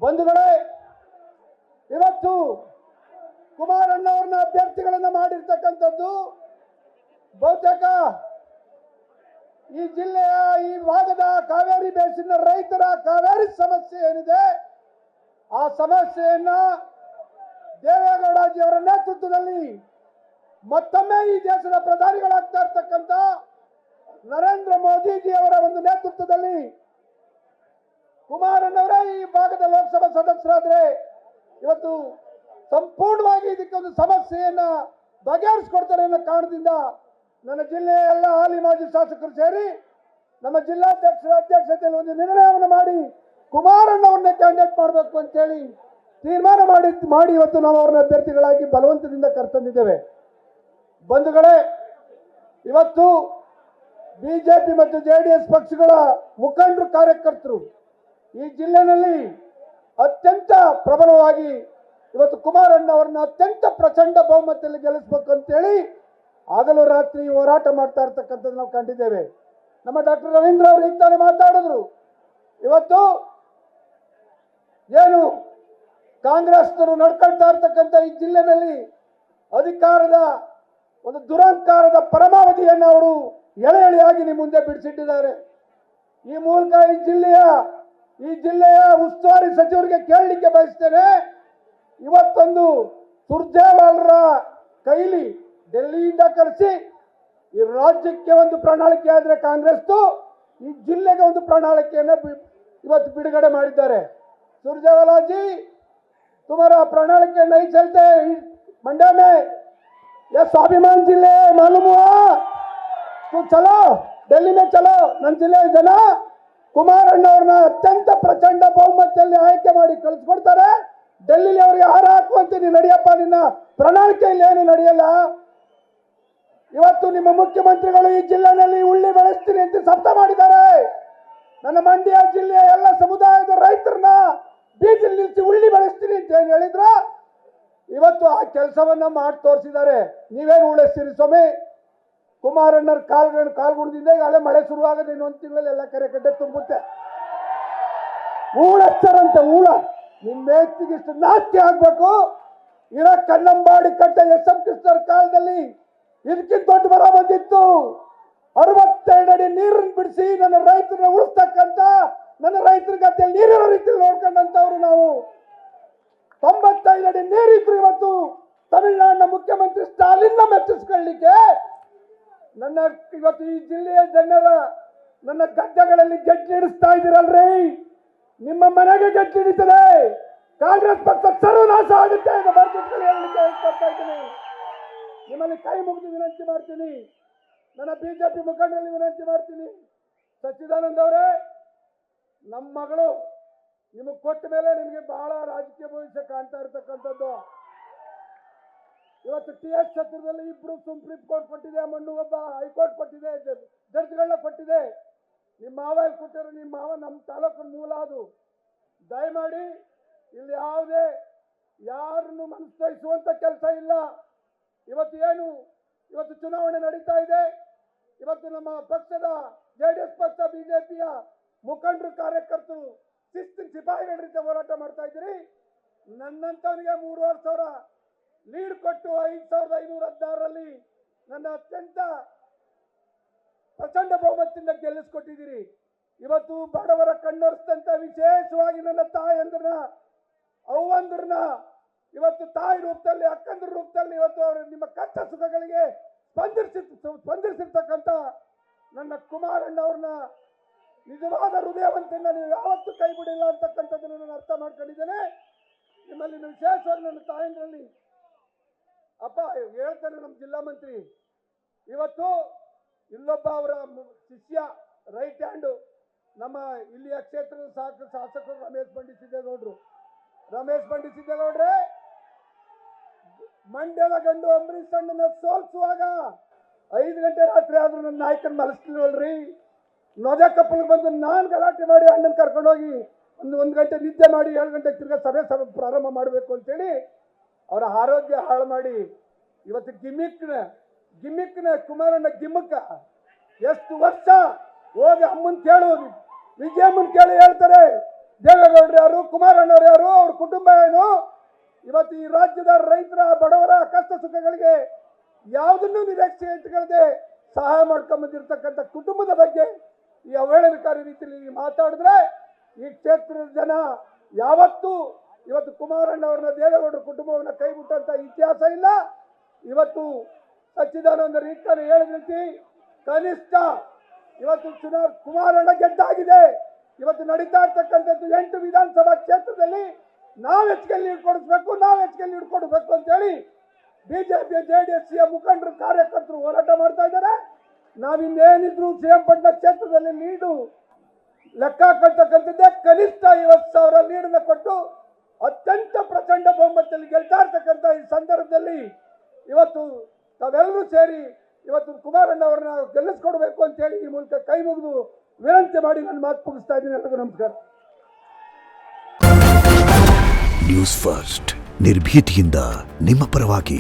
ಬಂಧುಗಳೇ, ಇವತ್ತು ಕುಮಾರಣ್ಣವ್ರನ್ನ ಅಭ್ಯರ್ಥಿಗಳನ್ನ ಮಾಡಿರ್ತಕ್ಕಂಥದ್ದು ಬಹುತೇಕ ಈ ಜಿಲ್ಲೆಯ ಈ ಭಾಗದ ಕಾವೇರಿ ಬೇಸಿನ ರೈತರ ಕಾವೇರಿ ಸಮಸ್ಯೆ ಏನಿದೆ ಆ ಸಮಸ್ಯೆಯನ್ನ ದೇವೇಗೌಡಜಿಯವರ ನೇತೃತ್ವದಲ್ಲಿ ಮತ್ತೊಮ್ಮೆ ಈ ದೇಶದ ಪ್ರಧಾನಿಗಳಾಗ್ತಾ ಇರ್ತಕ್ಕಂಥ ನರೇಂದ್ರ ಮೋದಿಜಿಯವರ ಒಂದು ನೇತೃತ್ವದಲ್ಲಿ ಕುಮಾರಣ್ಣವರೇ ಈ ಭಾಗದ ಲೋಕಸಭಾ ಸದಸ್ಯರಾದ್ರೆ ಇವತ್ತು ಸಂಪೂರ್ಣವಾಗಿ ಇದಕ್ಕೆ ಒಂದು ಸಮಸ್ಯೆಯನ್ನ ಬಗೆಹರಿಸಿಕೊಡ್ತಾರೆ ಅನ್ನೋ ಕಾರಣದಿಂದ ನನ್ನ ಜಿಲ್ಲೆಯ ಎಲ್ಲ ಹಾಲಿ ಮಾಜಿ ಶಾಸಕರು ಸೇರಿ ನಮ್ಮ ಜಿಲ್ಲಾಧ್ಯಕ್ಷರ ಅಧ್ಯಕ್ಷತೆಯಲ್ಲಿ ಒಂದು ನಿರ್ಣಯವನ್ನು ಮಾಡಿ ಕುಮಾರಣ್ಣವ್ರನ್ನ ಕ್ಯಾಂಡಿಡೇಟ್ ಮಾಡಬೇಕು ಅಂತೇಳಿ ತೀರ್ಮಾನ ಮಾಡಿ ಇವತ್ತು ನಾವು ಅವ್ರನ್ನ ಅಭ್ಯರ್ಥಿಗಳಾಗಿ ಬಲವಂತದಿಂದ ಕರ್ತಂದಿದ್ದೇವೆ. ಬಂಧುಗಳೇ, ಇವತ್ತು ಬಿಜೆಪಿ ಮತ್ತು ಜೆಡಿಎಸ್ ಪಕ್ಷಗಳ ಮುಖಂಡರು ಕಾರ್ಯಕರ್ತರು ಈ ಜಿಲ್ಲೆನಲ್ಲಿ ಅತ್ಯಂತ ಪ್ರಬಲವಾಗಿ ಇವತ್ತು ಕುಮಾರಣ್ಣವ್ರನ್ನ ಅತ್ಯಂತ ಪ್ರಚಂಡ ಬಹುಮತದಲ್ಲಿ ಗೆಲ್ಲಿಸಬೇಕು ಅಂತೇಳಿ ಹಗಲು ರಾತ್ರಿ ಹೋರಾಟ ಮಾಡ್ತಾ ಇರ್ತಕ್ಕಂಥದ್ದು ನಾವು ಕಂಡಿದ್ದೇವೆ. ನಮ್ಮ ಡಾಕ್ಟರ್ ರವೀಂದ್ರ ಅವರು ಈಗ ತಾನೇ ಮಾತಾಡಿದ್ರು. ಇವತ್ತು ಏನು ಕಾಂಗ್ರೆಸ್ನವರು ನಡ್ಕೊಳ್ತಾ ಇರ್ತಕ್ಕಂಥ ಈ ಜಿಲ್ಲೆನಲ್ಲಿ ಅಧಿಕಾರದ ಒಂದು ದುರಹಂಕಾರದ ಪರಮಾವಧಿಯನ್ನು ಅವರು ಎಳೆ ಎಳೆಯಾಗಿ ನಿಮ್ಮ ಮುಂದೆ ಬಿಡಿಸಿಟ್ಟಿದ್ದಾರೆ. ಈ ಮೂಲಕ ಈ ಜಿಲ್ಲೆಯ ಉಸ್ತುವಾರಿ ಸಚಿವರಿಗೆ ಕೇಳಲಿಕ್ಕೆ ಬಯಸ್ತೇನೆ. ಇವತ್ತೊಂದು ಸುರ್ಜೇವಾಲರ ಕೈಲಿ ಡೆಲ್ಲಿಯಿಂದ ಕರೆಸಿ ಈ ರಾಜ್ಯಕ್ಕೆ ಒಂದು ಪ್ರಣಾಳಿಕೆ ಆದ್ರೆ ಕಾಂಗ್ರೆಸ್ ಈ ಜಿಲ್ಲೆಗೆ ಒಂದು ಪ್ರಣಾಳಿಕೆಯನ್ನು ಇವತ್ತು ಬಿಡುಗಡೆ ಮಾಡಿದ್ದಾರೆ. सुरजेवाला जी, तुम्हारा प्रणा नहीं चलते मंड्या में, यह स्वाभिमान जिले मालूम हुआ तो चलो दिल्ली में चलो. ನನ್ನ ಜಿಲ್ಲೆಯ ಜನ ಕುಮಾರಣ್ಣವ್ರನ್ನ ಅತ್ಯಂತ ಪ್ರಚಂಡ ಬಹುಮತದಲ್ಲಿ ಆಯ್ಕೆ ಮಾಡಿ ಕಳಿಸ್ಕೊಡ್ತಾರೆ. ಡೆಲ್ಲಿಲಿ ಅವರಿಗೆ ಹಾರ ಹಾಕುವಂತೆ ನಡೆಯಪ್ಪ, ನಿನ್ನ ಪ್ರಣಾಳಿಕೆಯಲ್ಲಿ ಏನು ನಡೆಯಲ್ಲ. ಇವತ್ತು ನಿಮ್ಮ ಮುಖ್ಯಮಂತ್ರಿಗಳು ಈ ಜಿಲ್ಲೆನಲ್ಲಿ ಉಳ್ಳಿ ಬೆಳೆಸ್ತೀನಿ ಅಂತ ಶಬ್ದ ಮಾಡಿದ್ದಾರೆ. ನನ್ನ ಮಂಡ್ಯ ಜಿಲ್ಲೆಯ ಎಲ್ಲ ಸಮುದಾಯದ ರೈತರನ್ನ ಬೀಜಲ್ಲಿ ನಿಲ್ಲಿಸಿ ಉಳ್ಳಿ ಬೆಳೆಸ್ತೀನಿ ಅಂತ ಏನು ಹೇಳಿದ್ರ, ಇವತ್ತು ಆ ಕೆಲಸವನ್ನ ಮಾಡಿ ತೋರಿಸಿದ್ದಾರೆ. ನೀವೇನು ಉಳಿಸ್ತೀರಿ ಸ್ವಾಮಿ? ಕುಮಾರಣ್ಣರ ಕಾಲ್ಗುಣದಿಂದ ಈಗಾಗಲೇ ಮಳೆ ಶುರುವಾಗದೆ ಇನ್ನೊಂದು ತಿಂಗಳಲ್ಲಿ ಎಲ್ಲ ಕೆರೆ ಕಟ್ಟೆ ತುಂಬುತ್ತೆ. ಹೂಳಚ್ಚರಂತೆ ಹೂಳ ನಿಮ್ಮ ವ್ಯಕ್ತಿಗೆ ಇಷ್ಟು ನಾಟ್ಯ ಆಗ್ಬೇಕು. ಇರೋ ಕನ್ನಂಬಾಡಿ ಕಟ್ಟೆ ಎಸ್ ಎಂ ಕೃಷ್ಣರ ಕಾಲದಲ್ಲಿ ಇದಕ್ಕಿಂತ ದೊಡ್ಡ ಬರ ಬಂದಿತ್ತು. 62 ಅಡಿ ನೀರನ್ನು ಬಿಡಿಸಿ ನನ್ನ ರೈತರನ್ನ ಉಳಿಸ್ತಕ್ಕಂಥ, ನನ್ನ ರೈತರ ಗದ್ದೆಯಲ್ಲಿ ನೀರಿರೋ ರೀತಿಯಲ್ಲಿ ನೋಡ್ಕೊಂಡಂತವ್ರು ನಾವು. 95 ಅಡಿ ನೀರಿದ್ರು. ಇವತ್ತು ತಮಿಳುನಾಡಿನ ಮುಖ್ಯಮಂತ್ರಿ ಸ್ಟಾಲಿನ್ ಮೆಚ್ಚಿಸ್ಕೊಳ್ಳಿಕ್ಕೆ ಇವತ್ತು ಈ ಜಿಲ್ಲೆಯ ಜನರ ನನ್ನ ಗದ್ದೆಗಳಲ್ಲಿ ಗೆಜ್ಜೆ ಇಡಿಸ್ತಾ ಇದ್ದೀರಲ್ರಿ. ನಿಮ್ಮ ಮನೆಗೆ ಗೆಜ್ಜೆ ಹಿಡಿತದೆ. ಕಾಂಗ್ರೆಸ್ ಪಕ್ಷ ಸರ್ವನಾಶ ಆಗುತ್ತೆ ಅಂತ ಹೇಳಲಿಕ್ಕೆ ಹೇಳ್ಕೊಡ್ತಾ ಇದ್ದೀನಿ. ನಿಮ್ಮಲ್ಲಿ ಕೈ ಮುಗಿದು ವಿನಂತಿ ಮಾಡ್ತೀನಿ. ನನ್ನ ಬಿಜೆಪಿ ಮುಖಂಡರಲ್ಲಿ ವಿನಂತಿ ಮಾಡ್ತೀನಿ. ಸಚ್ಚಿದಾನಂದ ಅವರೇ, ನಮ್ಮ ಮಗಳು ನಿಮಗೆ ಕೊಟ್ಟ ಮೇಲೆ ನಿಮಗೆ ಬಹಳ ರಾಜಕೀಯ ಭವಿಷ್ಯ ಕಾಣ್ತಾ ಇರ್ತಕ್ಕಂಥದ್ದು. ಇವತ್ತು TS ಕ್ಷೇತ್ರದಲ್ಲಿ 2 ಸುಪ್ರೀಂ ಕೋರ್ಟ್ ಕೊಟ್ಟಿದೆ, ಮಣ್ಣು ಒಬ್ಬ ಹೈಕೋರ್ಟ್ ಕೊಟ್ಟಿದೆ, ಜಡ್ಜ್ಗಳನ್ನ ಕೊಟ್ಟಿದೆ. ನಿಮ್ಮ ಮಾವ ಕೊಟ್ಟರು. ನಿಮ್ಮ ಮಾವ ನಮ್ಮ ತಾಲೂಕಿನ ಮೂಲ. ಅದು ದಯಮಾಡಿ ಇಲ್ಲಿ ಯಾರನ್ನು ಮನಸ್ಸೈಸುವಂತ ಕೆಲಸ ಇಲ್ಲ. ಇವತ್ತು ಚುನಾವಣೆ ನಡೀತಾ ಇದೆ. ಇವತ್ತು ನಮ್ಮ ಪಕ್ಷದ JDS ಪಕ್ಷ ಬಿಜೆಪಿಯ ಮುಖಂಡರು ಕಾರ್ಯಕರ್ತರು ಶಿಸ್ತಿನ ಸಿಪಾಯಿಗಳ ರೀತಿ ಹೋರಾಟ ಮಾಡ್ತಾ ಇದ್ದೀರಿ. ನನ್ನಂತವನಿಗೆ 3,500 ಲೀಡ್ ಕೊಟ್ಟು 5,516ರಲ್ಲಿ ನನ್ನ ಅತ್ಯಂತ ಪ್ರಚಂಡ ಬಹುಮತದಿಂದ ಗೆಲ್ಲಿಸ್ಕೊಟ್ಟಿದ್ದೀರಿ. ಇವತ್ತು ಬಡವರ ಕಣ್ಣೊರೆಸಿದಂತ ವಿಶೇಷವಾಗಿ ನನ್ನ ತಾಯಂದ್ರನ್ನ, ಅವ್ವಂದ್ರನ್ನ ಇವತ್ತು ತಾಯಿ ರೂಪದಲ್ಲಿ, ಅಕ್ಕಂದ್ರ ರೂಪದಲ್ಲಿ ಇವತ್ತು ಅವರು ನಿಮ್ಮ ಕಷ್ಟ ಸುಖಗಳಿಗೆ ಸ್ಪಂದಿಸಿರ್ತಕ್ಕಂಥ ನನ್ನ ಕುಮಾರಣ್ಣವ್ರನ್ನ ನಿಜವಾದ ಹೃದಯವಂತನ್ನ ನೀವು ಯಾವತ್ತೂ ಕೈ ಬಿಡಿಲ್ಲ ಅಂತಕ್ಕಂಥದ್ದನ್ನು ನಾನು ಅರ್ಥ ಮಾಡ್ಕೊಂಡಿದ್ದೇನೆ. ನಿಮ್ಮಲ್ಲಿ ವಿಶೇಷವಾಗಿ ನನ್ನ ತಾಯಂದ್ರಲ್ಲಿ ಅಪ್ಪ ಹೇಳ್ತಾನೆ ನಮ್ಮ ಜಿಲ್ಲಾ ಮಂತ್ರಿ. ಇವತ್ತು ಇಲ್ಲೊಬ್ಬ ಅವರ ಶಿಷ್ಯ ರೈಟ್ ಹ್ಯಾಂಡು ನಮ್ಮ ಇಲ್ಲಿಯ ಕ್ಷೇತ್ರದ ಶಾಸಕರು ರಮೇಶ್ ಬಂಡಿ ಸಿದ್ದೇಗೌಡ್ರೆ ಮಂಡ್ಯದ ಗಂಡು ಅಂಬರೀಶ್ ಅಣ್ಣನ ಸೋಲ್ಸುವಾಗ 5 ಗಂಟೆ ರಾತ್ರಿ ಆದ್ರೂ ನನ್ನ ನಾಯಕನ ಮಲಸ್ತಿಲ್ವಲ್ರಿ. ನೊದೆ ಕಪ್ಪಲ್ಗೆ ಬಂದು ನಾನು ಗಲಾಟೆ ಮಾಡಿ ಅಣ್ಣನ ಕರ್ಕೊಂಡೋಗಿ ಒಂದು ಗಂಟೆ ನಿದ್ದೆ ಮಾಡಿ 7 ಗಂಟೆಗೆ ತಿರ್ಗಾ ಸಭೆ ಪ್ರಾರಂಭ ಮಾಡಬೇಕು ಅಂತೇಳಿ ಅವರ ಆರೋಗ್ಯ ಹಾಳು ಮಾಡಿ ಇವತ್ತು ಗಿಮ್ಮಿಕ್ನ ಕುಮಾರಣ್ಣ ಗಿಮ್ಮಕ್ಕ ಎಷ್ಟು ವರ್ಷ ಹೋಗಿ ಅಮ್ಮನ್ ಕೇಳು, ವಿಜಯಮ್ಮನ್ ಕೇಳಿ ಹೇಳ್ತಾರೆ ದೇವೇಗೌಡರು ಯಾರು, ಕುಮಾರಣ್ಣವ್ರು ಯಾರು, ಅವ್ರ ಕುಟುಂಬ ಏನು, ಇವತ್ತು ಈ ರಾಜ್ಯದ ರೈತರ ಬಡವರ ಕಷ್ಟ ಸುಖಗಳಿಗೆ ಯಾವುದನ್ನು ನಿರೀಕ್ಷೆ ಇಟ್ಟುಕೊಳ್ಳದೆ ಸಹಾಯ ಮಾಡ್ಕೊಂಬಂದಿರ್ತಕ್ಕಂಥ ಕುಟುಂಬದ ಬಗ್ಗೆ ಈ ಅವಹೇಳನಕಾರಿ ರೀತಿಯಲ್ಲಿ ಮಾತಾಡಿದ್ರೆ ಈ ಕ್ಷೇತ್ರದ ಜನ ಯಾವತ್ತೂ ಇವತ್ತು ಕುಮಾರಣ್ಣವ್ರನ್ನ, ದೇವೇಗೌಡರ ಕುಟುಂಬವನ್ನ ಕೈ ಬಿಟ್ಟಂತ ಇತಿಹಾಸ ಇಲ್ಲ. ಇವತ್ತು ಸಚ್ಚಿದಾನಂದ ರೀತಿಯಲ್ಲಿ ಹೇಳಿದ ರೀತಿ ಕನಿಷ್ಠ ಇವತ್ತು ಕುಮಾರಣ್ಣ ಗೆದ್ದಾಗಿದೆ. ಇವತ್ತು ನಡೀತಾ ಇರ್ತಕ್ಕಂಥದ್ದು 8 ವಿಧಾನಸಭಾ ಕ್ಷೇತ್ರದಲ್ಲಿ ನಾವು ಹೆಚ್ಚಿಗೆ ಲೀಡ್ ಕೊಡಿಸ್ಬೇಕು ಅಂತ ಹೇಳಿ ಬಿಜೆಪಿ JDS ಮುಖಂಡರು, ಕಾರ್ಯಕರ್ತರು ಹೋರಾಟ ಮಾಡ್ತಾ ಇದ್ದಾರೆ. ನಾವಿನ್ನೇನಿದ್ರು CM ಪಟ್ಟಣ ಕ್ಷೇತ್ರದಲ್ಲಿ ಲೀಡು ಲೆಕ್ಕ ಹಾಕೊಳ್ತಕ್ಕಂಥದ್ದೇ ಕನಿಷ್ಠ 50,000 ಲೀಡನ್ನ ಕೊಟ್ಟು ಅತ್ಯಂತ ಪ್ರಚಂಡ ಬಹುಮತದಲ್ಲಿ ಗೆಲ್ತಾ ಇರ್ತಕ್ಕಂಥ ಈ ಸಂದರ್ಭದಲ್ಲಿ ಇವತ್ತು ತಾವೆಲ್ಲರೂ ಸೇರಿ ಇವತ್ತು ಕುಮಾರಣ್ಣ ಅವರನ್ನ ಗೆಲ್ಲಿಸ್ಕೊಡ್ಬೇಕು ಅಂತ ಹೇಳಿ ಈ ಮೂಲಕ ಕೈ ಮುಗಿದು ವಿನಂತಿ ಮಾಡಿ ನನ್ನ ಮಾತು ಮುಗಿಸ್ತಾ ಇದ್ದೀನಿ. ಎಲ್ಲರಿಗೂ ನಮಸ್ಕಾರ. ನ್ಯೂಸ್ ಫಸ್ಟ್ ನಿರ್ಭೀತಿಯಿಂದ ನಿಮ್ಮ ಪರವಾಗಿ.